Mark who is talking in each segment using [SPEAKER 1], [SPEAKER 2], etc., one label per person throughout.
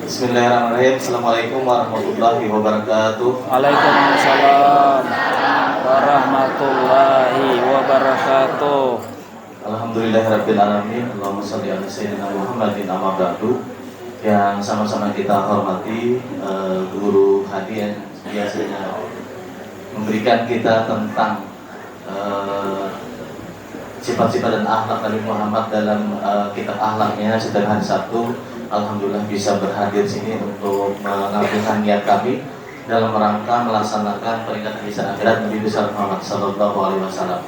[SPEAKER 1] Bismillahirrahmanirrahim. Assalamualaikum warahmatullahi wabarakatuh.
[SPEAKER 2] Waalaikumsalam warahmatullahi wabarakatuh.
[SPEAKER 1] Alhamdulillahirabbil alamin. Allahumma shalli ala sayyidina Muhammadin amma ba'du. Yang sama-sama kita hormati Guru Hadi yang biasanya memberikan kita tentang sifat-sifat dan akhlak Nabi Muhammad dalam kitab akhlaknya setiap hari Sabtu. Alhamdulillah bisa berhadir sini untuk mengabulkan niat kami dalam rangka melaksanakan peringatan lisan akhirat Nabi besar Muhammad Sallallahu Alaihi Wasallam.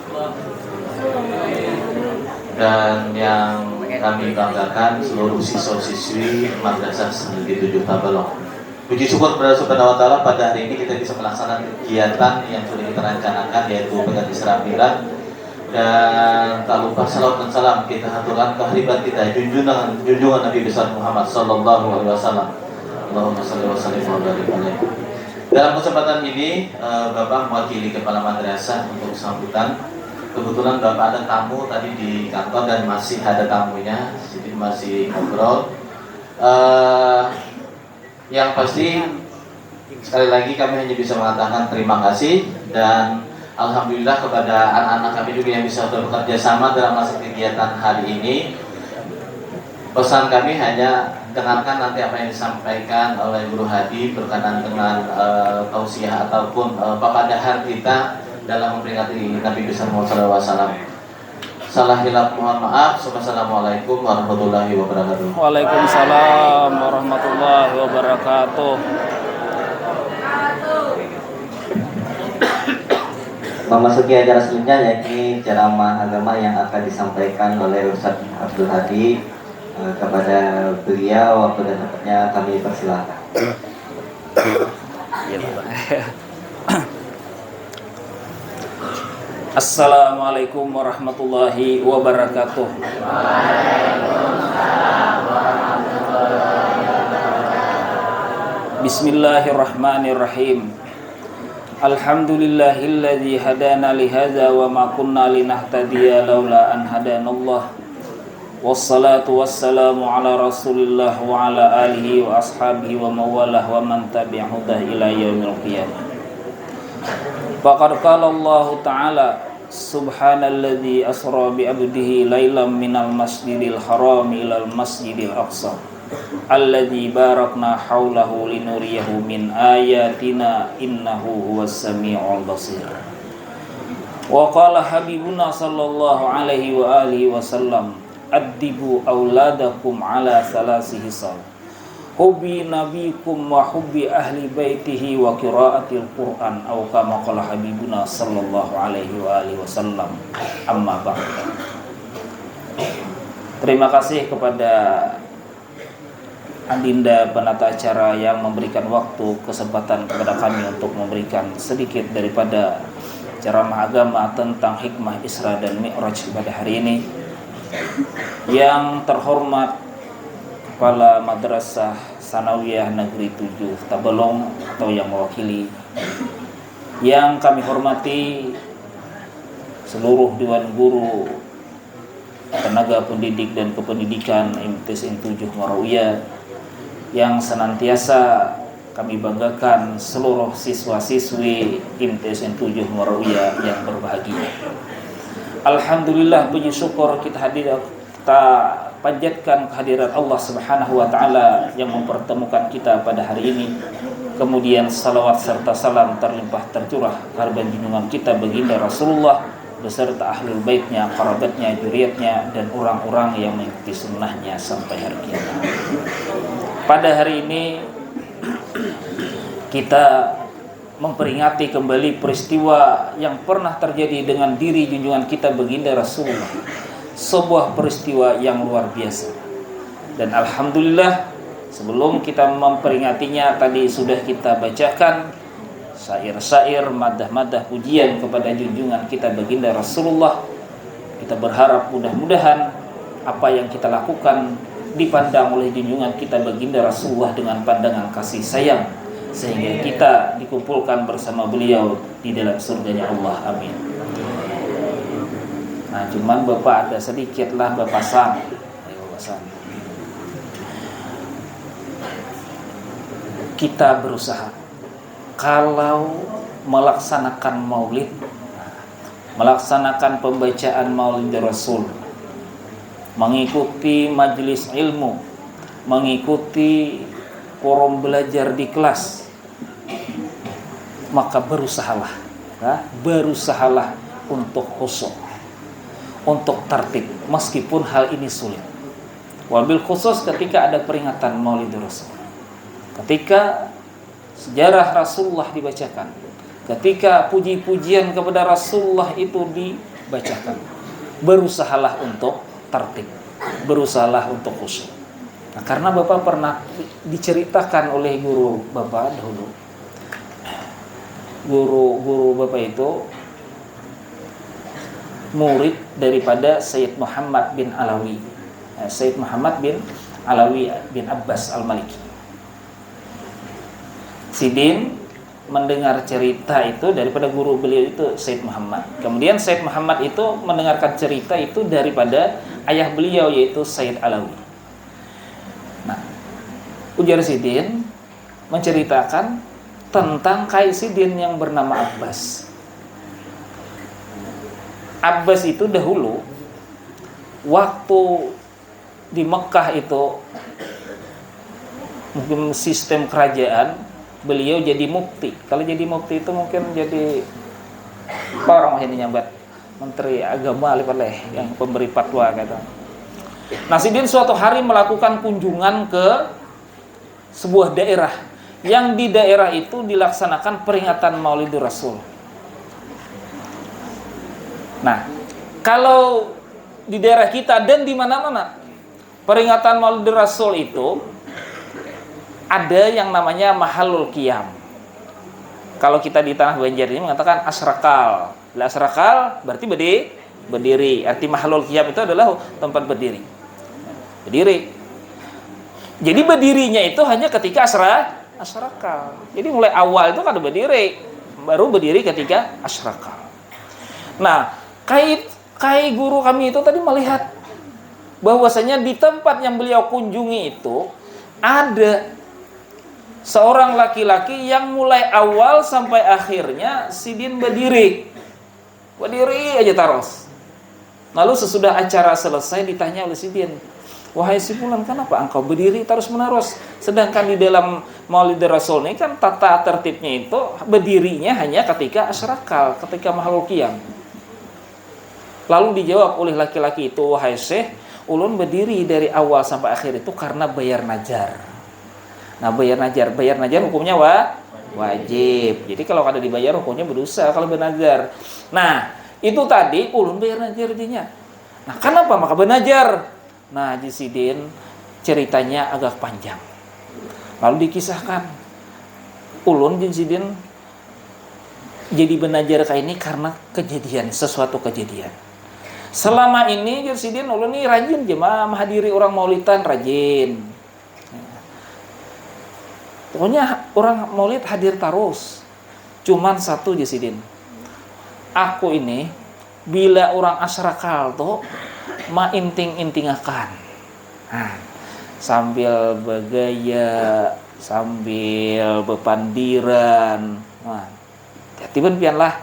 [SPEAKER 1] Dan yang kami banggakan seluruh siswa-siswi Madrasah Negeri 7 Tabalong. Puji syukur kepada Subhanahu wa Ta'ala, pada hari ini kita bisa melaksanakan kegiatan yang sudah kita rencanakan, yaitu peringatan Isra Mi'raj. Dan tak lupa salawat dan salam kita haturkan kehadiran kita junjungan Nabi besar Muhammad Sallallahu Alaihi Wasallam. Allahumma shalli wa sallim wa barik alaihi. Dalam kesempatan ini Bapak mewakili kepala madrasah untuk sambutan. Kebetulan Bapak ada tamu tadi di kantor dan masih ada tamunya, jadi masih ngobrol. Yang pasti sekali lagi kami hanya bisa mengatakan terima kasih dan alhamdulillah kepada anak-anak kami juga yang bisa bekerja sama dalam masa kegiatan hari ini. Pesan kami hanya dengarkan nanti apa yang disampaikan oleh Guru Hadi berkenaan dengan tausiah ataupun papadahan kita dalam memperingati Nabi besar Muhammad SAW. Salah hilaf mohon maaf. Wassalamualaikum warahmatullahi wabarakatuh.
[SPEAKER 2] Waalaikumsalam warahmatullahi wabarakatuh.
[SPEAKER 3] Memasuki acara selanjutnya yakni ceramah agama yang akan disampaikan oleh Ustadz Abdul Hadi. Kepada beliau waktu dan tempatnya kami persilahkan.
[SPEAKER 2] Assalamualaikum warahmatullahi wabarakatuh. Bismillahirrahmanirrahim. Alhamdulillahilladzi hadana lihadza wa ma kunna linahtadiya laula an hadanallah. Wassalatu wassalamu ala Rasulillah wa ala alihi wa ashabihi wa mawalah wa man tabi'ahu ila yaumil qiyamah. Faqad qala Allah Ta'ala subhanalladzi asra bi 'abdihi lailan minal masjidil haram ilal masjidil aqsa alladzi barakna haulahu linuriyahu min ayatina innahu huwas samiul basir. Wa qala habibuna sallallahu alaihi wa alihi wasallam addibu auladakum ala salasi hisab hubbi nabikum wa hubbi ahli baitihi wa qiraatil Qur'an aw kama qala habibuna sallallahu alaihi wa alihi wasallam. Amma ba'd. Terima kasih kepada Adinda penata acara yang memberikan waktu kesempatan kepada kami untuk memberikan sedikit daripada ceramah agama tentang hikmah Isra dan Mi'raj pada hari ini. Yang terhormat Kepala Madrasah Sanawiyah Negeri 7 Tabalong atau yang mewakili, yang kami hormati seluruh Dewan Guru, tenaga pendidik dan kependidikan MTSN 7 Marawiyah, yang senantiasa kami banggakan seluruh siswa-siswi MTSN 7 Marawiyah yang berbahagia. Alhamdulillah, puji syukur kita panjatkan kehadirat Allah Subhanahu wa Ta'ala yang mempertemukan kita pada hari ini. Kemudian salawat serta salam terlimpah tercurah karban junjungan kita baginda Rasulullah beserta ahlul baitnya, kerabatnya, dzurriyyatnya dan orang-orang yang mengikuti sunnahnya sampai hari kiamat. Pada hari ini kita memperingati kembali peristiwa yang pernah terjadi dengan diri junjungan kita baginda Rasulullah. Sebuah peristiwa yang luar biasa. Dan alhamdulillah, sebelum kita memperingatinya tadi sudah kita bacakan syair-syair, madah-madah pujian kepada junjungan kita baginda Rasulullah. Kita berharap mudah-mudahan apa yang kita lakukan dipandang oleh junjungan kita baginda Rasulullah dengan pandangan kasih sayang, sehingga kita dikumpulkan bersama beliau di dalam surganya Allah. Amin. Nah, cuman Bapak ada sedikit lah Bapak San. Ayo Bapak San. kita berusaha kalau melaksanakan maulid, melaksanakan pembacaan maulid Rasul, mengikuti majelis ilmu, mengikuti forum belajar di kelas, maka berusahalah untuk khusyuk, untuk tertib, meskipun hal ini sulit. Wabil khusus ketika ada peringatan maulid Rasul, ketika sejarah Rasulullah dibacakan, ketika puji-pujian kepada Rasulullah itu dibacakan, berusahalah untuk tertib, berusahalah untuk khusyuk. Nah, karena Bapak pernah diceritakan oleh guru Bapak dahulu, guru Bapak itu murid daripada Sayyid Muhammad bin Alawi, Sayyid Muhammad bin Alawi bin Abbas Al-Maliki. Sidin mendengar cerita itu daripada guru beliau itu Sayyid Muhammad. Kemudian Sayyid Muhammad itu mendengarkan cerita itu daripada ayah beliau yaitu Sayyid Alawi. Nah, ujar Sidin menceritakan tentang Kai Sidin yang bernama Abbas. Abbas itu dahulu waktu di Mekah itu mungkin sistem kerajaan, beliau jadi mufti. Kalau jadi mufti itu mungkin jadi apa orang ini nyambat menteri agama yang pemberi fatwa kata. Nah, Sidin suatu hari melakukan kunjungan ke sebuah daerah yang di daerah itu dilaksanakan peringatan Maulidur Rasul. Nah, kalau di daerah kita dan di mana-mana peringatan Maulidur Rasul itu ada yang namanya Mahalul Qiyam. Kalau kita di tanah Banjar ini mengatakan asrakal. Asrakal berarti berdiri. Arti Mahalul Qiyam itu adalah tempat berdiri. Jadi berdirinya itu hanya ketika asrakal. Jadi mulai awal itu kan berdiri, baru berdiri ketika asrakal. Nah, kai guru kami itu tadi melihat bahwasanya di tempat yang beliau kunjungi itu ada seorang laki-laki yang mulai awal sampai akhirnya Sidin berdiri aja terus. Lalu sesudah acara selesai ditanya oleh Sidin, wahai si Fulan, kenapa engkau berdiri terus menerus? Sedangkan di dalam Maulid Rasul ini kan tata tertibnya itu berdirinya hanya ketika asrakal, ketika Mahalul Qiyam. Lalu dijawab oleh laki-laki itu, wahai Syekh, ulun berdiri dari awal sampai akhir itu karena bayar najar. Nah, bayar najar hukumnya wajib. Jadi kalau kada dibayar hukumnya berdosa kalau bernajar. Nah, itu tadi ulun bayar najar dinya. Nah, kenapa maka bernajar? Nah, di Sidin ceritanya agak panjang. Lalu dikisahkan ulun di Sidin jadi bernajar kayak ini karena sesuatu kejadian. Selama ini Sidin ulun ini rajin jemaah menghadiri orang maulidan, rajin. Pokoknya orang maulid hadir terus. Cuman satu Sidin, aku ini bila orang asrakal tuh inting-intingakan. Nah, sambil bergaya, sambil berpandiran. Nah, tiba-tiba pianlah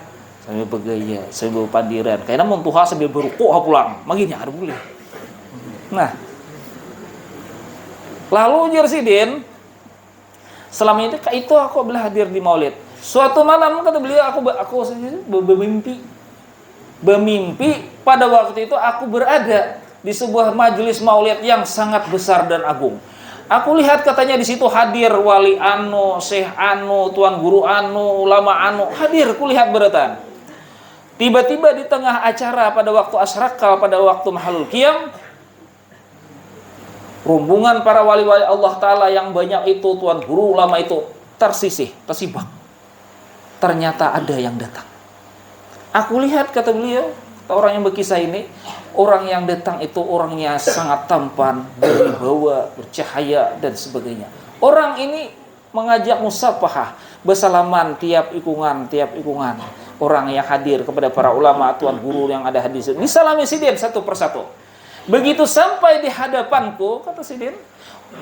[SPEAKER 2] sambil bergaya, sambil berpandiran. Kayaknya muntuha sambil berukuk pulang. Maginya ada boleh. Nah, lalu Sidin, selama itu aku hadir di maulid. Suatu malam kata beliau aku bermimpi pada waktu itu aku berada di sebuah majelis maulid yang sangat besar dan agung. Aku lihat katanya di situ hadir wali anu, syekh anu, tuan guru anu, ulama anu, hadir kulihat beratan. Tiba-tiba di tengah acara pada waktu asrakal, pada waktu Mahalul Qiyam, rombongan para wali-wali Allah Ta'ala yang banyak itu, tuan guru ulama itu tersibak. Ternyata ada yang datang. Aku lihat, kata beliau, orang yang berkisah ini, orang yang datang itu orangnya sangat tampan, berwibawa, bercahaya, dan sebagainya. Orang ini mengajak musafahah, bersalaman tiap ikungan. Orang yang hadir kepada para ulama, tuan guru yang ada hadir, disalami Sidin satu persatu. Begitu sampai di hadapanku, kata Sidin,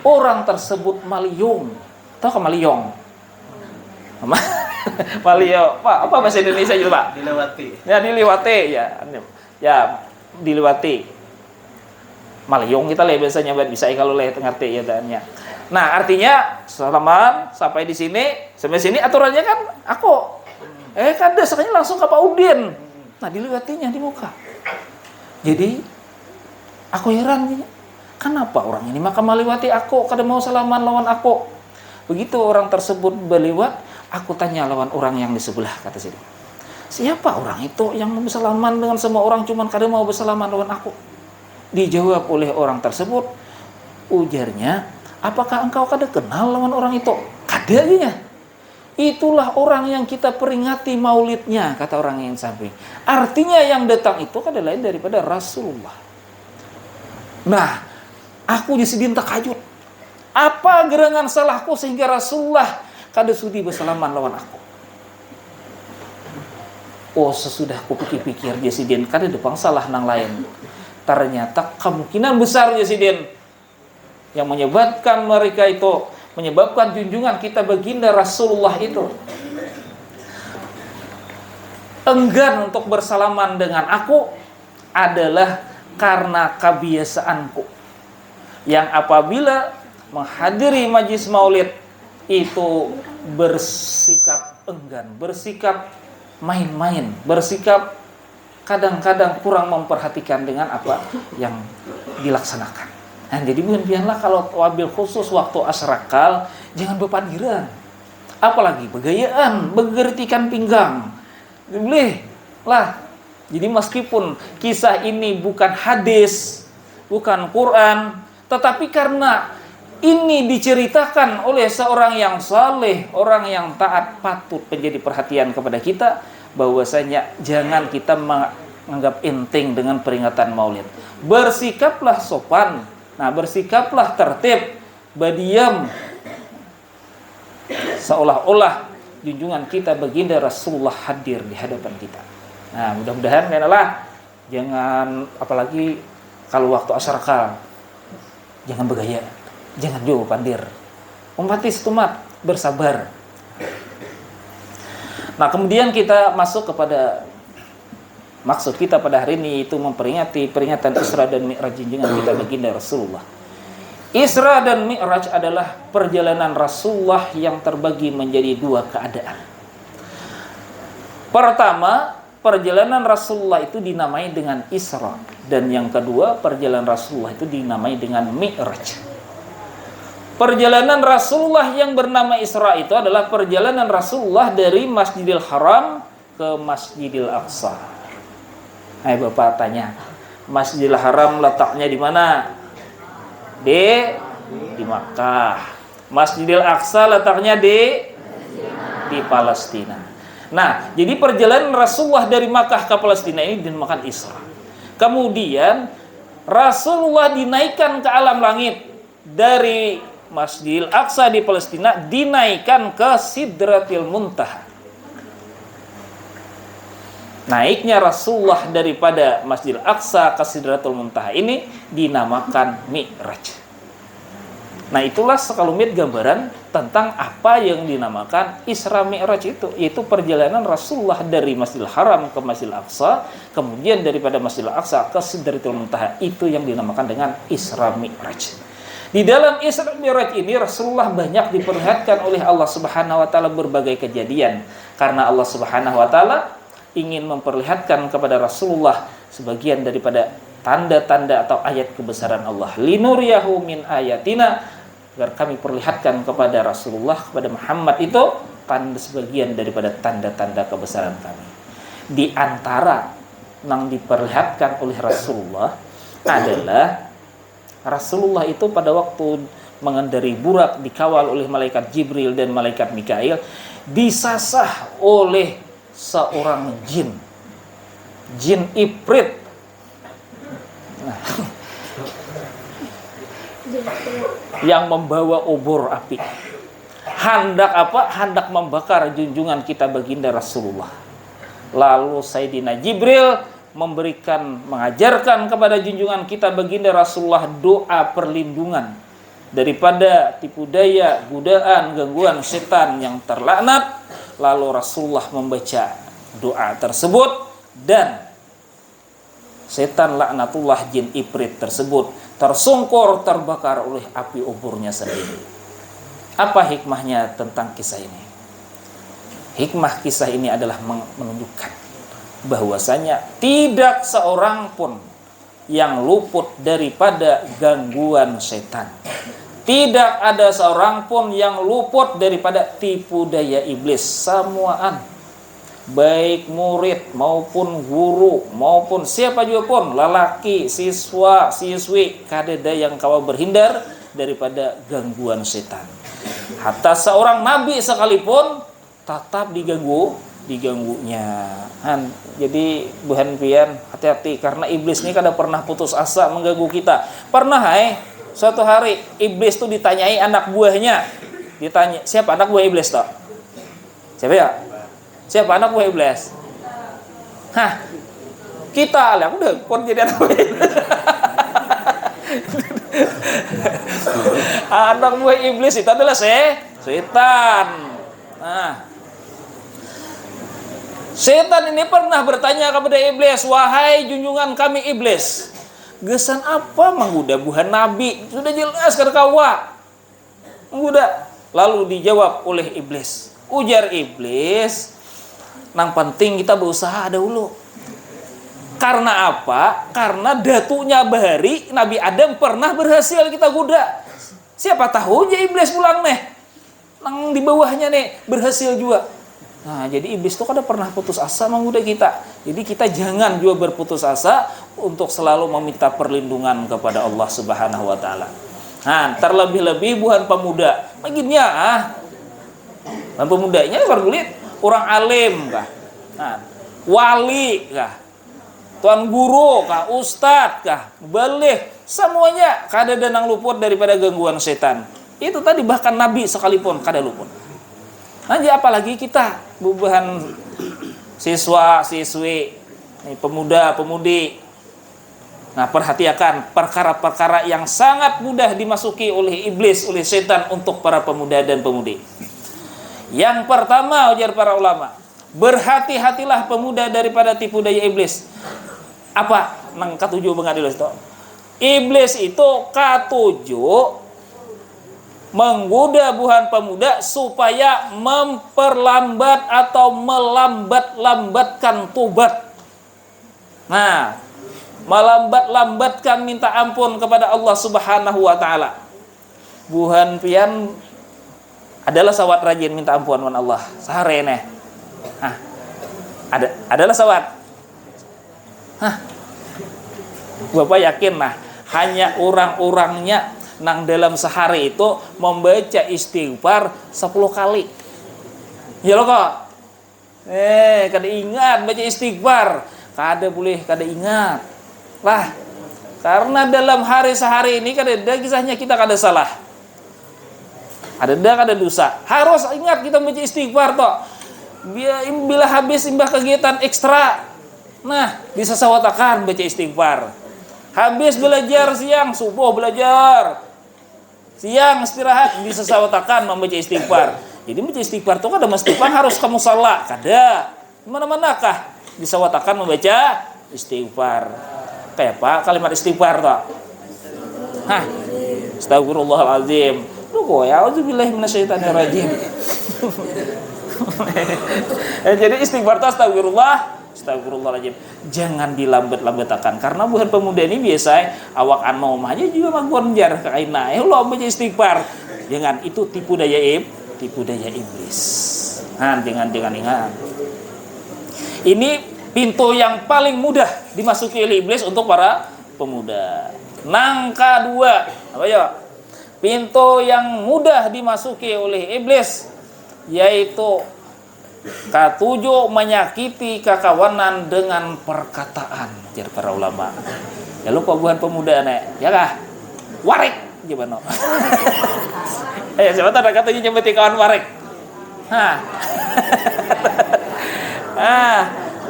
[SPEAKER 2] orang tersebut maliung, Tahu kamaliong? Maliong. Pak, apa bahasa Indonesia juga, Pak?
[SPEAKER 1] Dilewati.
[SPEAKER 2] Ya, dilewati ya. Ya, dilewati. Maliong kita lah biasanya bisa kalau leh ngerti ya dan ya. Nah, artinya salaman sampai di sini, sampai sini aturannya kan aku. Kan dasarnya langsung ke Pak Udin. Nah, dilewatinya di muka. Jadi aku heran gini. Kenapa orang ini maka melewati aku, kada mau salaman lawan aku. Begitu orang tersebut berlewat, aku tanya lawan orang yang di sebelah, kata sini. Siapa orang itu yang mau bersalaman dengan semua orang cuman kada mau bersalaman lawan aku? Dijawab oleh orang tersebut, ujarnya, apakah engkau kada kenal lawan orang itu? Kada dia. Itulah orang yang kita peringati maulidnya, kata orang yang samping. Artinya yang datang itu kada lain daripada Rasulullah. Nah, aku disidin takajud. Apa gerangan salahku sehingga Rasulullah kada sudi bersalaman lawan aku? Oh, sesudah aku pikir-pikir Jasidin kada depang salah nang lain. Ternyata kemungkinan besar Jasidin yang menyebabkan mereka itu, menyebabkan junjungan kita baginda Rasulullah itu enggan untuk bersalaman dengan aku adalah karena kebiasaanku yang apabila menghadiri majlis maulid itu bersikap enggan, bersikap main-main, bersikap kadang-kadang kurang memperhatikan dengan apa yang dilaksanakan. Nah, jadi biarlah kalau wabil khusus waktu asrakal jangan berpandiran, apalagi begayaan, begertikan pinggang, boleh lah. Jadi meskipun kisah ini bukan hadis, bukan Quran, tetapi karena ini diceritakan oleh seorang yang saleh, orang yang taat, patut menjadi perhatian kepada kita bahwasanya jangan kita menganggap enteng dengan peringatan maulid. Bersikaplah sopan, nah bersikaplah tertib, berdiam seolah-olah junjungan kita baginda Rasulullah hadir di hadapan kita. Nah, mudah-mudahan adalah jangan, apalagi kalau waktu asrakal, jangan bergaya, jangan juga pandir. Umpati setumat, bersabar. Nah, kemudian kita masuk kepada maksud kita pada hari ini, itu memperingati peringatan Isra dan Mi'raj junjungan kita baginda Rasulullah. Isra dan Mi'raj adalah perjalanan Rasulullah yang terbagi menjadi dua keadaan. Pertama, perjalanan Rasulullah itu dinamai dengan Isra, dan yang kedua, perjalanan Rasulullah itu dinamai dengan Mi'raj. Perjalanan Rasulullah yang bernama Isra itu adalah perjalanan Rasulullah dari Masjidil Haram ke Masjidil Aqsa. Hai Bapak tanya, Masjidil Haram letaknya di mana? Di Makkah. Masjidil Aqsa letaknya di Palestina. Nah, jadi perjalanan Rasulullah dari Makkah ke Palestina ini dinamakan Isra. Kemudian Rasulullah dinaikkan ke alam langit dari Masjidil Aqsa di Palestina, dinaikkan ke Sidratil Muntaha. Naiknya Rasulullah daripada Masjidil Aqsa ke Sidratul Muntaha ini dinamakan Mi'raj. Nah, itulah sekelumit gambaran tentang apa yang dinamakan Isra Mi'raj itu, yaitu perjalanan Rasulullah dari Masjidil Haram ke Masjidil Aqsa, kemudian daripada Masjidil Aqsa ke Sidratul Muntaha, itu yang dinamakan dengan Isra Mi'raj. Di dalam Isra Mi'raj ini Rasulullah banyak diperlihatkan oleh Allah Subhanahu wa taala berbagai kejadian, karena Allah Subhanahu wa taala ingin memperlihatkan kepada Rasulullah sebagian daripada tanda-tanda atau ayat kebesaran Allah. Linuriyahu min ayatina, agar kami perlihatkan kepada Rasulullah, kepada Muhammad itu sebagian daripada tanda-tanda kebesaran kami. Di antara yang diperlihatkan oleh Rasulullah adalah Rasulullah itu pada waktu mengendarai burak dikawal oleh malaikat Jibril dan malaikat Mikail, disasah oleh seorang jin Ifrit. Nah, yang membawa obor api. Hendak membakar junjungan kita baginda Rasulullah. Lalu Sayyidina Jibril mengajarkan kepada junjungan kita baginda Rasulullah doa perlindungan daripada tipu daya, godaan, gangguan setan yang terlaknat. Lalu Rasulullah membaca doa tersebut dan setan laknatullah jin ifrit tersebut tersungkur, terbakar oleh api uburnya sendiri. Apa hikmahnya tentang kisah ini? Hikmah kisah ini adalah menunjukkan bahwasanya tidak seorang pun yang luput daripada gangguan setan. Tidak ada seorang pun yang luput daripada tipu daya iblis. Semuaan, baik murid maupun guru maupun siapa juga pun, lelaki, siswa, siswi, kadeda yang kau berhindar daripada gangguan setan. Hatta seorang nabi sekalipun tetap diganggunya. Jadi buhan pian hati-hati, karena iblis ini kadang pernah putus asa mengganggu kita. Pernah suatu hari iblis tuh ditanyai anak buahnya. Ditanya, siapa anak buah iblis toh? Siapa ya? Siapa anak buah iblis? Kita lah, udah kon jadi anak buah iblis. Anak buah iblis itu adalah setan. Setan ini pernah bertanya kepada iblis, wahai junjungan kami iblis, gesan apa menggoda buhan nabi? Sudah jelas kan kawa menggoda. Lalu dijawab oleh iblis. Ujar iblis, nang penting kita berusaha dahulu. Karena apa? Karena datunya bahari Nabi Adam pernah berhasil kita goda. Siapa tahu aja iblis pulang nang di bawahnya berhasil juga. Nah, jadi iblis itu kadang pernah putus asa menggoda kita. Jadi kita jangan juga berputus asa untuk selalu meminta perlindungan kepada Allah Subhanahu wa taala. Nah, terlebih-lebih buhan pemuda. Begininya buhan pemudanya bergulit orang alim kah? Nah, wali kah? Tuan guru kah? Ustadz kah? Balik, semuanya kada ada nang luput daripada gangguan setan. Itu tadi bahkan nabi sekalipun kada luput. Aja apalagi kita bubuhan siswa, siswi, pemuda, pemudi. Nah, perhatikan perkara-perkara yang sangat mudah dimasuki oleh iblis, oleh setan untuk para pemuda dan pemudi. Yang pertama, ujar para ulama, berhati-hatilah pemuda daripada tipu daya iblis. Apa? Nang katujuh bengadil itu. Iblis itu katujuh menggoda buhan pemuda supaya memperlambat atau melambat-lambatkan tobat. Nah, melambat-lambatkan minta ampun kepada Allah Subhanahu wa taala. Buhan pian adalah sawat rajin minta ampun wan Allah. Sehari adalah sawat. Bapak yakin hanya orang-orangnya nang dalam sehari itu membaca istighfar 10 kali. Ya lo kok. Kada ingat baca istighfar. Kada boleh kada ingat. Lah, karena dalam hari sehari ini kada ada kisahnya kita kada salah. Kada dosa. Harus ingat kita baca istighfar toh. Bila habis imbah kegiatan ekstra. Nah, bisa sawatakan baca istighfar. Habis belajar siang, subuh belajar. Siang istirahat bisa sawatakan membaca istighfar. Jadi membaca istighfar itu kada mesti harus kamu salah, kada. Mana-manakah disawatakan membaca istighfar. Kayak apa kalimat istighfar toh? Astagfirullahalazim. Auzubillahi minasyaitonirrajim. Jadi istighfar itu astagfirullahaladzim. Jangan dilambat-lambatakan, karena bukan pemuda ini biasa awak anom aja juga maguan jar kaina. Lo baca istighfar. Jangan, itu tipu daya iblis. Jangan ingat. Ini pintu yang paling mudah dimasuki oleh iblis untuk para pemuda. Nangka dua, apa ya? Pintu yang mudah dimasuki oleh iblis yaitu ketujuh, menyakiti kekawanan dengan perkataan. Jar para ulama. Ya lu buhan pemuda ya kah? Warik gimana? Siapa tahu katanya nyebeti kawan warik.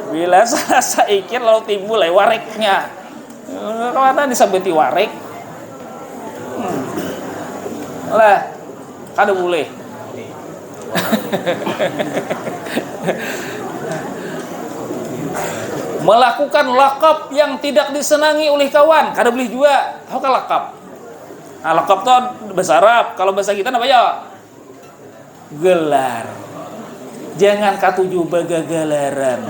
[SPEAKER 2] Bila selasa ikir lalu timbul wariknya. Kawan disebeti warik. Lah, kada boleh. Melakukan lakap yang tidak disenangi oleh kawan, kada boleh juga. Tahu kan lakap? Nah, lakap tuh bahasa Arab, kalau bahasa kita namanya gelar. Jangan katuju bagagalaran.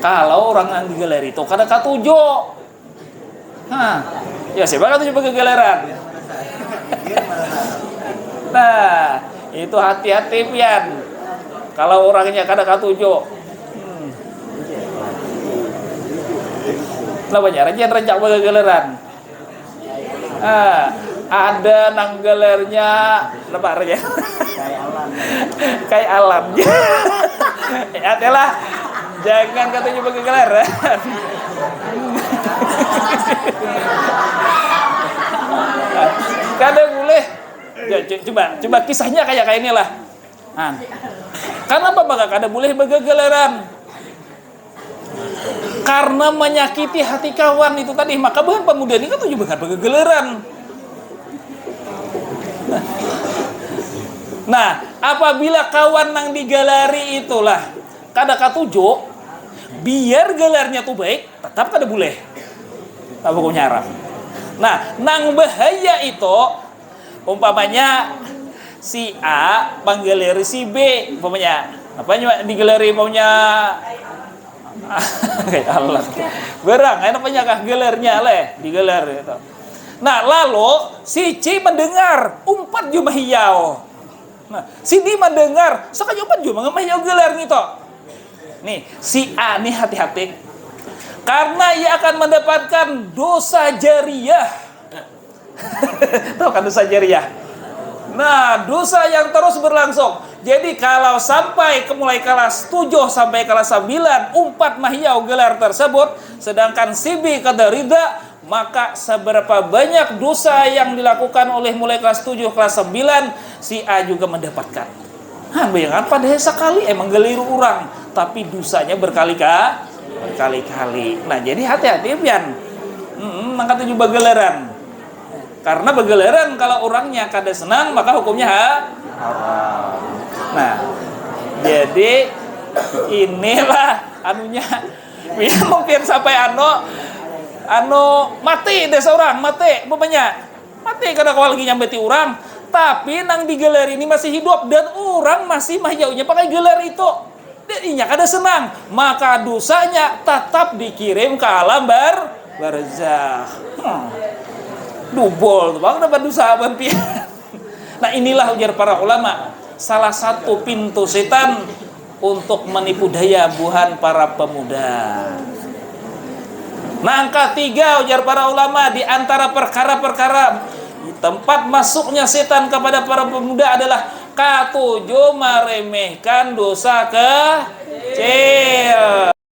[SPEAKER 2] Kalau orang yang digelar itu kada katuju. Nah, ya siapa katuju bagagalaran? Nah, itu hati-hati pian. Kalau orangnya kada katuju. Lah banyak aja rencak bagagalaran. Ada nanggalernya lebarnya kayak alam. Adalah jangan katanya bagagalaran. Kada boleh. Ya, coba kisahnya kayak inilah. Kenapa bang kada boleh bagagalaran? Karena menyakiti hati kawan itu tadi, maka bahan pemuda ini kan tujuh banget bagagalaran. Nah, apabila kawan nang digalari itulah kada katuju, biar gelarnya tuh baik, tetap kada boleh. Tak hukumnya haram. Nah, nang bahaya itu umpamanya si A menggeleri si B, umpamanya apanya digeleri maunya kayak Allah. Berang, apanya kah gelarnya leh, digelar itu. Nah, lalu si C mendengar umpat jumah hijau. Nah, si D mendengar sekali umpat jumah hijau gelar gitu. Nih, si A nih hati-hati. Karena ia akan mendapatkan dosa jariah. Tahu kan dosa jariah? Nah, dosa yang terus berlangsung. Jadi kalau sampai mulai kelas 7 sampai kelas 9 umpat mahyau gelar tersebut, sedangkan si B kada rida, maka seberapa banyak dosa yang dilakukan oleh mulai kelas 7 kelas 9 si A juga mendapatkan. Bayangkan pada sekali emang geliru orang, tapi dosanya berkali-kali. Nah, jadi hati-hati pian. Maka tujuh bageleran. Karena bageleran kalau orangnya kada senang maka hukumnya haram. Nah, jadi inilah anunya. Mungkin sampai mati deh seorang, mati kada kawal lagi nyambeti orang, tapi nang digelar ini masih hidup dan orang masih mahjaunya pakai gelar itu. Dirinya kada senang, maka dosanya tetap dikirim ke alam barzakh. Dubol tuh bang dapat dosa bampian. Nah, inilah ujar para ulama, salah satu pintu setan untuk menipu daya buhan para pemuda. Nah, angka 3 ujar para ulama di antara perkara-perkara tempat masuknya setan kepada para pemuda adalah katujuh meremehkan dosa kecil.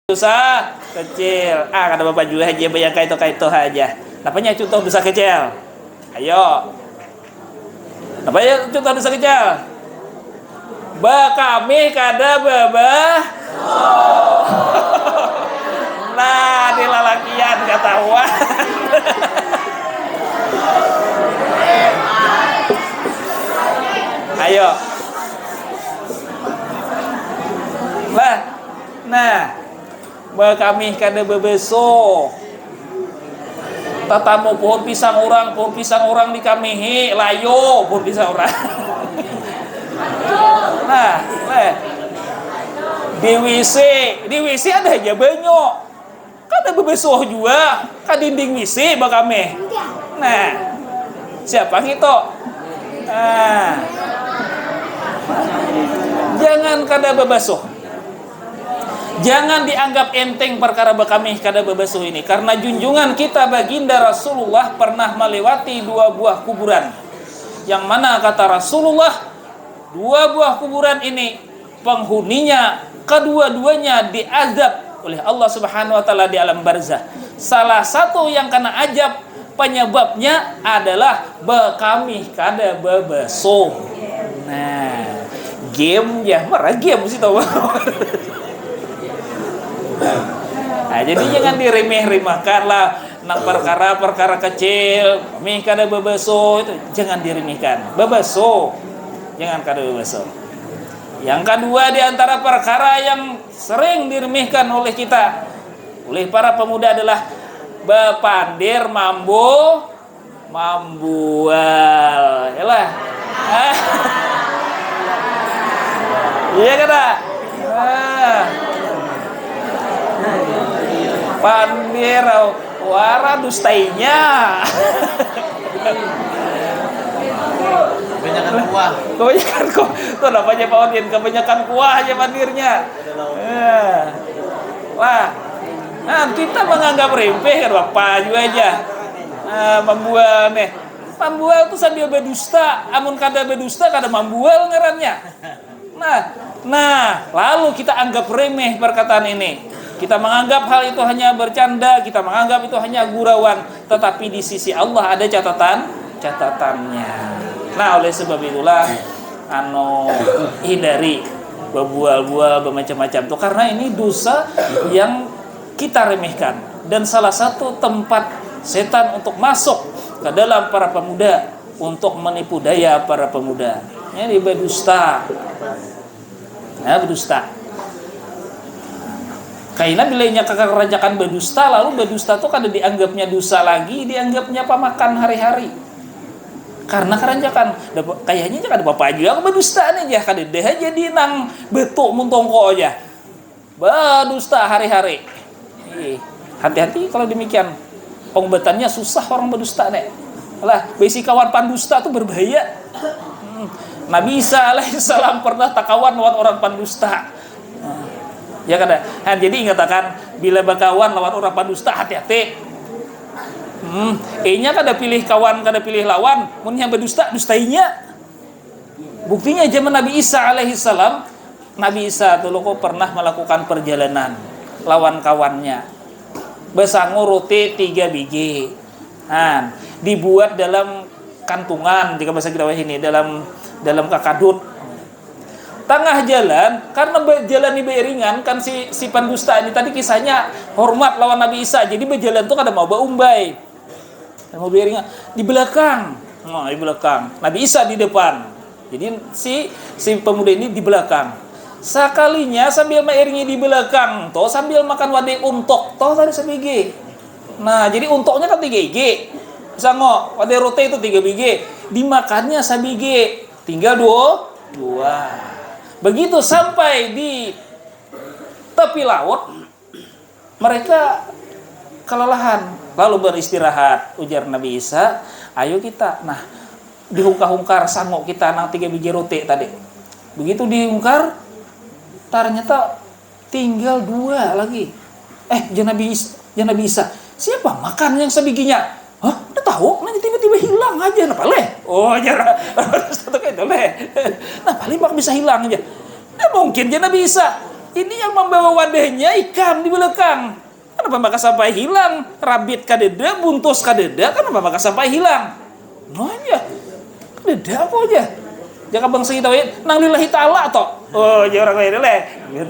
[SPEAKER 2] Dosa kecil. Kata Bapak juga aja bayang kaito aja. Napanya contoh dosa kecil? Ayo. Napanya contoh dosa kecil? Kami kada babah. Nah, di lalakian ketahuan. Ayo. Nah, kami kada bebeso. Tatamu pohon pisang orang dikamihi layo pohon pisang orang. Nah, di WC ada aja banyak. Kada bebeso juga, ka dinding WC bakame. Nah, siapa gitu? Nah, jangan kada bebeso. Jangan dianggap enteng perkara bekami kada bebasuh ini, karena junjungan kita baginda Rasulullah pernah melewati 2 buah kuburan. Yang mana kata Rasulullah, 2 buah kuburan ini penghuninya kedua-duanya diazab oleh Allah Subhanahu wa taala di alam barzah. Salah satu yang kena azab penyebabnya adalah bekami kada bebasuh. Nah, game ya, marah game sih tahu. Nah, jadi jangan diremeh-remehkan lah. nang perkara-perkara kecil, mi kada bebeso itu jangan diremehkan. Bebeso, jangan kada bebeso. Yang kedua di antara perkara yang sering diremehkan oleh kita, oleh para pemuda adalah bepandir mambual. Yalah. Iya kada? Pandir wara dustainya.
[SPEAKER 1] Kebanyakan kuah.
[SPEAKER 2] Kebanyakan kuah. Itu namanya Pak Odin, kebanyakan kuah aja pandirnya. Wah. Nah, kita menganggap remeh kan Bapak juga aja. Membual nih. Membual itu sambil berdusta, amun kada berdusta kada membual ngarannya. Nah, lalu kita anggap remeh perkataan ini. Kita menganggap hal itu hanya bercanda, kita menganggap itu hanya gurauan, tetapi di sisi Allah ada catatannya. Nah, oleh sebab itulah hindari berbual-bual bermacam-macam tuh, karena ini dosa yang kita remehkan dan salah satu tempat setan untuk masuk ke dalam para pemuda untuk menipu daya para pemuda. Ini berdusta. Nah, berdusta. Karena bilanya kekerajaan berdusta, lalu berdusta itu kada dianggapnya dosa lagi, dianggapnya pamakan hari-hari. Karena keranjakan, kayaknya kada apa-apa juga berdusta nih ya, kada deh jadi nang betuk muntongko aja. Berdusta hari-hari. Hati-hati kalau demikian. Pengobatannya susah orang berdusta nih. Lah, besi kawan pandusta itu berbahaya. Nabi Isa alaihissalam pernah takawan lawan orang pandusta. Ya kada. Jadi ingatakan bila berkawan lawan orang pandusta hati-hati. Nya kada pilih kawan, kada pilih lawan, mun yang berdusta dustainya. Buktinya zaman Nabi Isa alaihissalam, Nabi Isa dulu kok pernah melakukan perjalanan lawan kawannya. Besangu roti 3 biji. Dibuat dalam kantungan, jika bahasa kita ini dalam kakadut. Tengah jalan, karena berjalan di beiringan kan si pendusta ini tadi kisahnya hormat lawan Nabi Isa, jadi berjalan tuh kada mau baumbai, mau beiringan di belakang, di belakang Nabi Isa di depan, jadi si pemuda ini di belakang. Sekalinya sambil meiringi di belakang, toh sambil makan wadai untok, toh tadi sebiji. Nah jadi untoknya kan 3 biji, bisa ngok wadai roti itu 3 biji, dimakannya sabiji, tinggal 2. Begitu sampai di tepi laut, mereka kelelahan, lalu beristirahat. Ujar Nabi Isa, ayo kita, nah dihungkar-hungkar sanggup kita nang 3 biji roti tadi. Begitu dihungkar, ternyata tinggal 2 lagi. Nabi Isa, siapa makan yang sebiginya? Hah? Udah tahu? Nanti tiba-tiba hilang aja. Nah, paleh. Oh, jarang. Satu kayak itu leh. Nah, paling mak bisa hilang aja. Nah, mungkin aja Nabi Isa. Ini yang membawa wadahnya ikan di belakang. Kenapa maka sampai hilang? Rabit kadeda, buntus kadeda. Kenapa maka sampai hilang? Nah, ya. Kadeda apa aja? Jangan bangsa kita nang lillahi ta'ala toh. Oh, jarang kayak leh.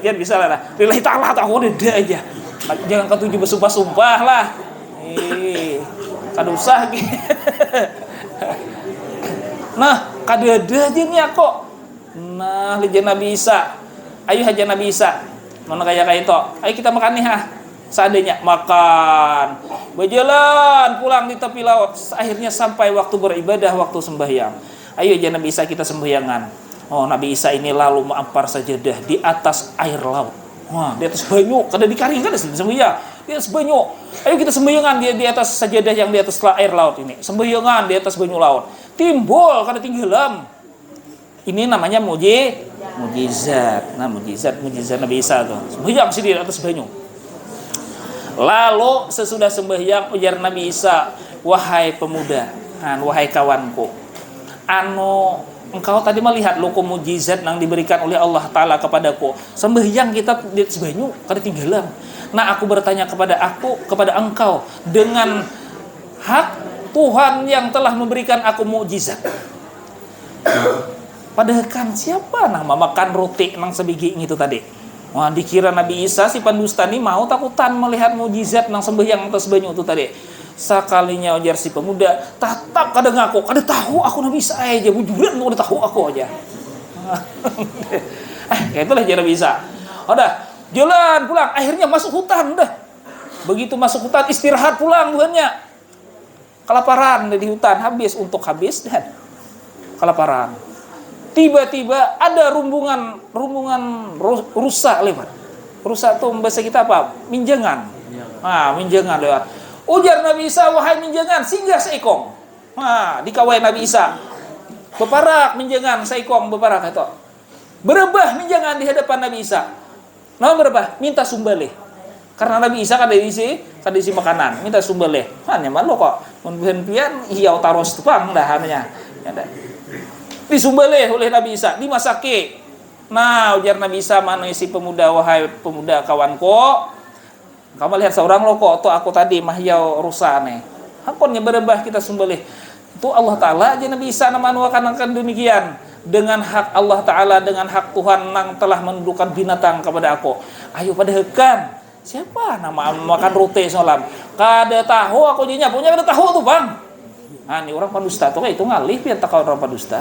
[SPEAKER 2] Biar bisa lah. Lillahi ta'ala toh aku deda aja. Jangan ketujuh bersumpah-sumpah lah. Kada usah gitu. Nah, kada ada aja nih kok. Nah, lihat Nabi Isa. Ayo haja Nabi Isa. Mana kayak itu? Ayo kita makan nih Seadanya makan. Berjalan pulang di tepi laut. Akhirnya sampai waktu beribadah, waktu sembahyang. Ayo aja Nabi Isa kita sembahyangan. Oh, Nabi Isa ini lalu mengampar sajadah di atas air laut. Wah, di atas banyu, kada dikaring kan sembahyang. Di atas banyu. Ayo kita sembahyangan di atas sajadah yang di atas air laut ini. Sembahyangan di atas banyu laut. Timbul kada tenggelam. Ini namanya mujizat. Nah, mujizat Nabi Isa tuh. Sembahyang sendiri di atas banyu. Lalu sesudah sembahyang ujar Nabi Isa, wahai pemuda, wahai kawanku, engkau tadi melihat loko mujizat yang diberikan oleh Allah Ta'ala kepadaku. Sembahyang kita di atas banyu, kada tinggalan. Nah, aku bertanya kepada engkau dengan hak Tuhan yang telah memberikan aku mujizat. Padahal kan siapa nang memakan roti nang sebiji itu tadi? Wah, dikira Nabi Isa si pendusta ini mau takutan melihat mujizat nang sembahyang atas banyu itu tadi. Sakalinya ujar si pemuda, tatap kada ngaku, kada tahu aku Nabi Isa aja, bujuran kada tahu aku aja. Kayak itulah dia Nabi Isa. Udah, jalan pulang, akhirnya masuk hutan dah. Begitu masuk hutan istirahat pulang bukannya. Kelaparan di hutan, habis dan kelaparan. Tiba-tiba ada rumbungan rusa lewat. Rusa itu bahasa kita apa? Minjangan. Minjangan lewat. Ujar Nabi Isa, wahai minjangan, singgah seikong. Dikawai Nabi Isa. Beparak minjangan seikong beparak itu. Berebah minjangan di hadapan Nabi Isa. Nah berebah, minta sumbaleh. Karena Nabi Isa kan diisi makanan, minta sumbaleh. Nyaman lo kok. Pian hiau taros tupang dah hanya. Disumbaleh oleh Nabi Isa, dimasaki. Nah, ujar Nabi Isa, mana isi pemuda, wahai pemuda kawanku. Kamu lihat seorang lo kok, tuh aku tadi mahyau rusa nih. Hakonnya berebah kita sumbaleh. Itu Allah Ta'ala aja Nabi Isa nama akan demikian. Dengan hak Allah Ta'ala, dengan hak Tuhan yang telah menundukkan binatang kepada aku. Ayo pada hekan. Siapa nama makan rute solam? Kada tahu aku jinya, punya kada tahu tuh bang. Ini orang pendusta tuh itu ngalih pian tak orang pendusta.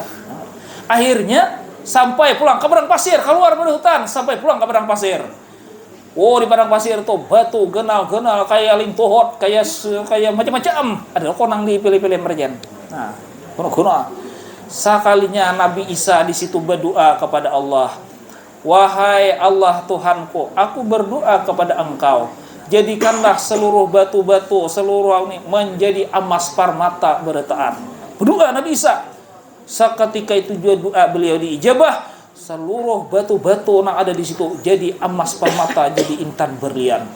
[SPEAKER 2] Akhirnya sampai pulang ke padang pasir, keluar dari hutan sampai pulang ke padang pasir. Di padang pasir tuh batu genal-genal kayak lintohot, kayak macam-macam. Ada konang dipilih-pilih merjen. Nah, guna. Sekalinya Nabi Isa di situ berdoa kepada Allah. Wahai Allah Tuhanku, aku berdoa kepada Engkau. Jadikanlah seluruh batu-batu, seluruh ini menjadi emas permata bertaan. Berdoa Nabi Isa. Seketika itu juga doa beliau diijabah. Seluruh batu-batu yang ada di situ jadi emas permata, jadi intan berlian.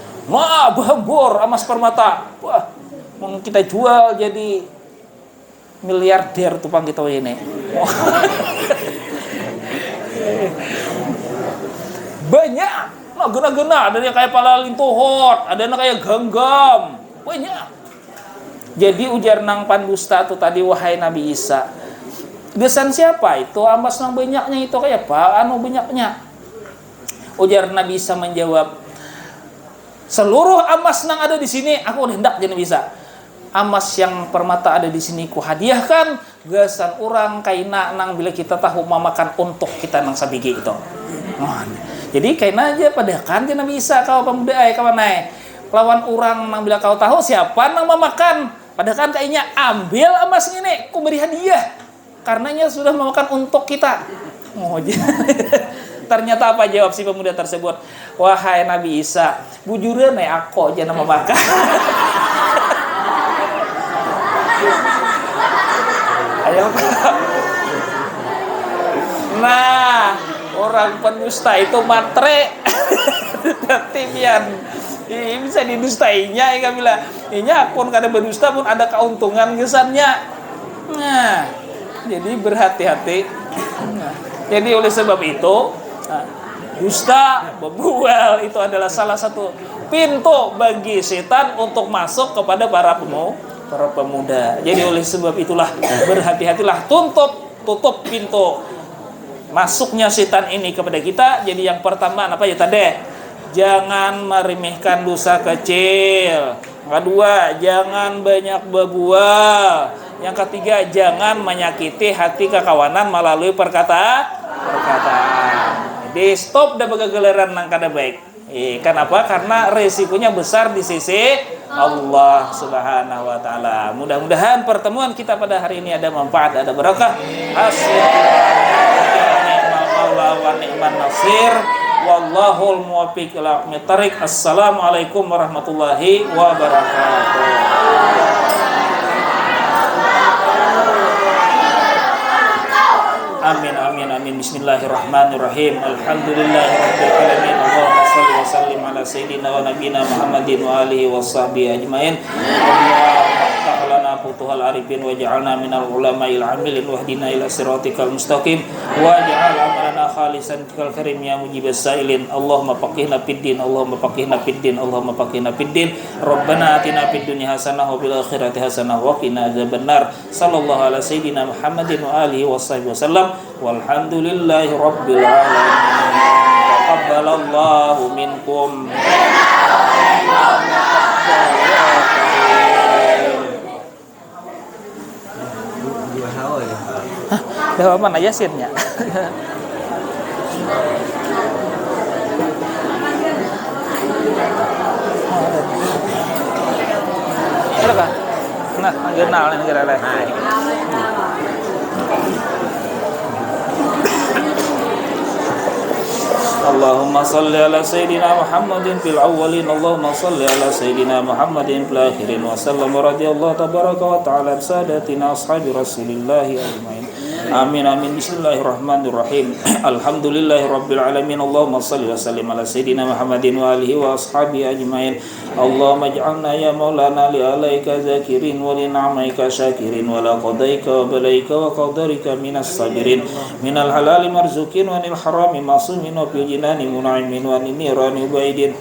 [SPEAKER 2] Bahambur emas permata. Wah, mau kita jual jadi miliarder tuh pang kita ini. Banyak. Gena-gena, ada yang kayak pala lintohot, ada yang kayak genggam. Banyak. Jadi ujar nang pandusta tuh tadi, wahai Nabi Isa. Gesan siapa itu? Emas nang banyaknya itu kayak apa? Banyaknya. Ujar Nabi Isa menjawab, seluruh emas nang ada di sini aku hendak jadi bisa. Emas yang permata ada di sini ku hadiahkan. Gesan orang kaina nang bila kita tahu memakan untuk kita nang sabigi itu. Jadi kaina aja padahkan dia Nabi Isa kau pemuda kawan naik. Lawan orang nang bila kau tahu siapa nang memakan. Padahkan kayaknya ambil emas ini ku beri hadiah. Karenanya sudah memakan untuk kita. Ternyata apa jawab si pemuda tersebut? Wahai Nabi Isa, bujuran aku aja nama makan. Ayo. Nah, orang pendusta itu matre. Timian. Bisa didustainya ya bilang. Ini akun kada berdusta pun ada keuntungan kesannya. Nah, jadi berhati-hati. Jadi oleh sebab itu, dusta, berbual itu adalah salah satu pintu bagi setan untuk masuk kepada para pemuda. Jadi oleh sebab itulah berhati-hatilah, tutup pintu masuknya setan ini kepada kita. Jadi yang pertama apa ya tadi? Jangan meremehkan dosa kecil. Kedua, jangan banyak berbual. Yang ketiga, jangan menyakiti hati kekawanan melalui perkataan. Jadi stop dah begageleran nang kada baik. Kenapa? Karena resikonya besar di sisi Allah Subhanahu wa taala. Mudah-mudahan pertemuan kita pada hari ini ada manfaat, ada berkah. Wallahul muwaffiq ila aqwamit thariq. Assalamualaikum warahmatullahi wabarakatuh. Amin amin amin. Bismillahirrahmanirrahim. Alhamdulillahirabbil alamin. Allahumma shalli wa sallim ala sayyidina wa nabiyina Muhammadin wa alihi washabbihi ajmain. Allahumma futuhal arifin waj'alna minal ulama'il amilin wahdina ila siratikal mustaqim waj'al amalana khalisan kal karim ya mujibas sailin. Allahumma faqihna fid din, Allahumma faqihna fid din, Allahumma faqihna fid din. Rabbana atina fid dunya hasanah wa fil akhirati hasanah wa qina adzabannar. Sallallahu ala sayyidina Muhammadin wa alihi washabbihi wasallam. Walhamdulillahi rabbil alamin. Taqabbalallahu minkum. Dewa mana Yasinnya? Ada kah? Nah, kenal ini kira lain. Allahumma salli ala Sayyidina Muhammadin fil awwalin, Allahumma salli ala Sayyidina Muhammadin fil akhirin, wa sallam radhiyallahu tabaraka wa ta'ala sadatina ashabi Rasulillahi ajmain. Amin amin. Bismillahirrahmanirrahim. Alhamdulillahi rabbil alamin. Allahumma salli wa sallim ala Sayyidina Muhammadin wa alihi wa ashabi ajmain. Allahumma ij'alna ya maulana li alaika zakirin wa li ni'maika syakirin wa la qadaika wa balaika wa qadarika minas sabirin minal halali marzukin wa nil harami masumin wa fil jinani munaimin wa nirani baidin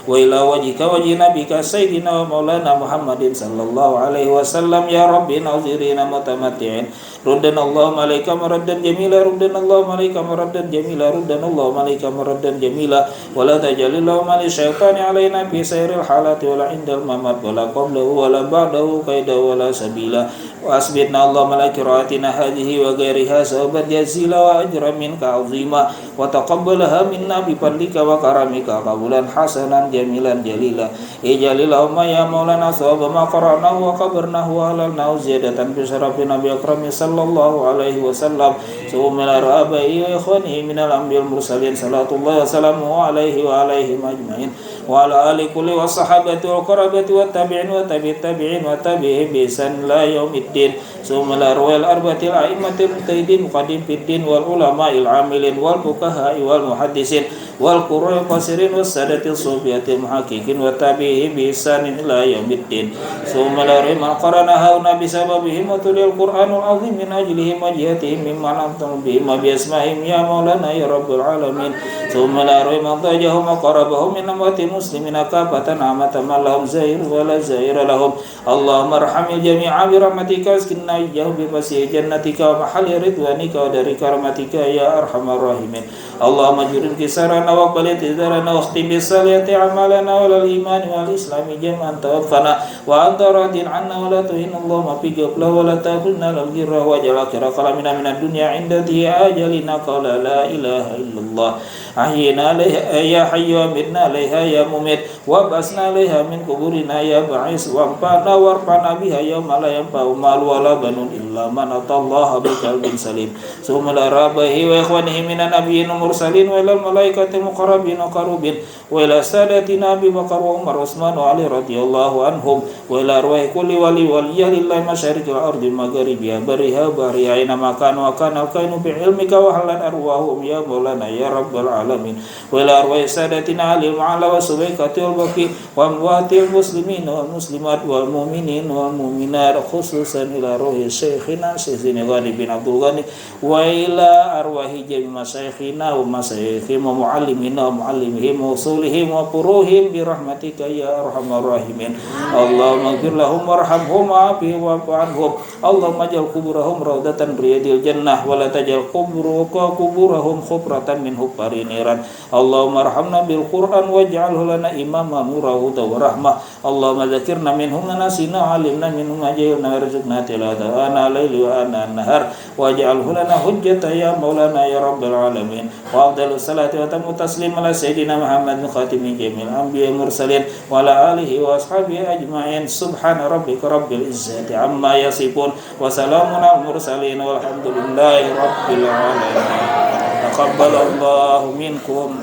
[SPEAKER 2] wa ila wajhika wa jinabika sayyidina wa maulana Muhammadin sallallahu alaihi wasallam ya rabbi nazirina mutamatti'in ruddan Allahumma alaika maraddan jamila ruddan Allahumma alaika maraddan jamila ruddan Allahumma alaika maraddan jamila wa la tajalillahu ma li syaitani alaina fi sayril halati wa la indal mamat wa la qablahu wa la ba'dahu qaida wa la sabila wa asbitna Allahumma la kiraatina hadhihi wa ghairiha sahabat jazila wa ajra minka azima wa taqabbalaha minna bi fadlika wa karamika qabulan hasanan jamilan jalila ijalilahumma ya maulana sawaba ma qara'nahu wa qabarnahu wa halalnahu ziyadatan bi syarafi nabi akrami sallallahu alaihi wasallam summa rabai wa ikhwanihi minal anbiya'il mursalin salatullah wa salamuhu alaihi wa alaihim ajmain wa ala ali kulli wa sahabati wa qarabati wa tabi'in wa tabi'in wa tabi'in bi ihsan la yaumiddin summa arwal arbatil a'immatil mujtahidin muqaddim fiddin wal ulama'il amilin wal fuqaha'i wal muhaddisin wal qurra'il qasirin was sadatil sufiyatil muhaqqiqin wa tabi'in bi ihsan ila yaumiddin summa man qarana hauna bi sababihim wa tulil qur'anul azim min ajlihim wa jihatihim mimman antum bihim wa bi asma'ihim ya maulana ya rabbal alamin summa man tajahum wa qarabahum min amwati muslimin kafatan amatan ma lahum zair wa la zair lahum Allahumma arhamil jami'a bi rahmatika askinna ijahum bi fasih jannatika wa mahali ridwanika wa dari karamatika ya arhamar rahimin Allahumma jurin kisarana wa qalit izarana wa khtim bisaliyati amalana wa lal imani wal islami jam'an tawaffana wa anta radin anna wa la tuhin Allahumma fi qabla wa la takunna lal girra wa jala kira kalamina minad dunya inda di ajalina qala la ilaha illallah ahyina alaiha ya hayyu amitna alaiha ya mumit wa basna alaiha min kuburina ya ba'is wa amfana warfana biha yawma la yanfa'u mal wala banun illa man atallaha biqalbin salim summa la rabahi wa ikhwanihi minan nabiyyin mursalin wa ilal malaikati muqarrabin wa qarubin wa ila sadatina Abi Bakar wa Umar Utsman wa Ali radhiyallahu anhum wa ila arwahi kulli wali lillahi masyariqil ardi magharibiha bariha bariha aina makan wa kana kainu bi ilmika wa halan arwahum ya maulana ya rabbal alamin wa ila arwahi sadatina Ali ma'ala wa subaikatil baqi wa amwatil muslimin wal muslimat wal mu'minin wal mu'minat khususan ila ruhi syekhina Syekhina Ghani bin Abdul Ghani wa ila arwahi jami masyayikhina wa masyayikhim wa muallimina wa muallimihim wa usulihim wa furuhim bi rahmatika ya arhamar rahimin Allahumma ighfir lahum warhamhum wa'afihim wa'fu anhum Allahumma ja'al kuburahum rawdatan riyadil jannah wa la taj'al kuburahum khufratan min huffari niran Allahumma arhamna bil Qur'an waj'alhu lana imama murahuda wa rahmah Allahumma dzakirna minhum nasina alimna minhum ajilna warzuqna tilawata ana laili wa ana nahar waj'alhu lana hujjata ya maulana ya rabbal alamin wa afdalus salati wa tamu taslim ala sayyidina Muhammad khatimin jamil anbiya mursalin wa ala alihi wa ashabihi ajma'in subhana rabbika rabbil izzati amma yasifun wa salamun al mursalin walhamdulillahi rabbil alamin taqabbalallahu minkum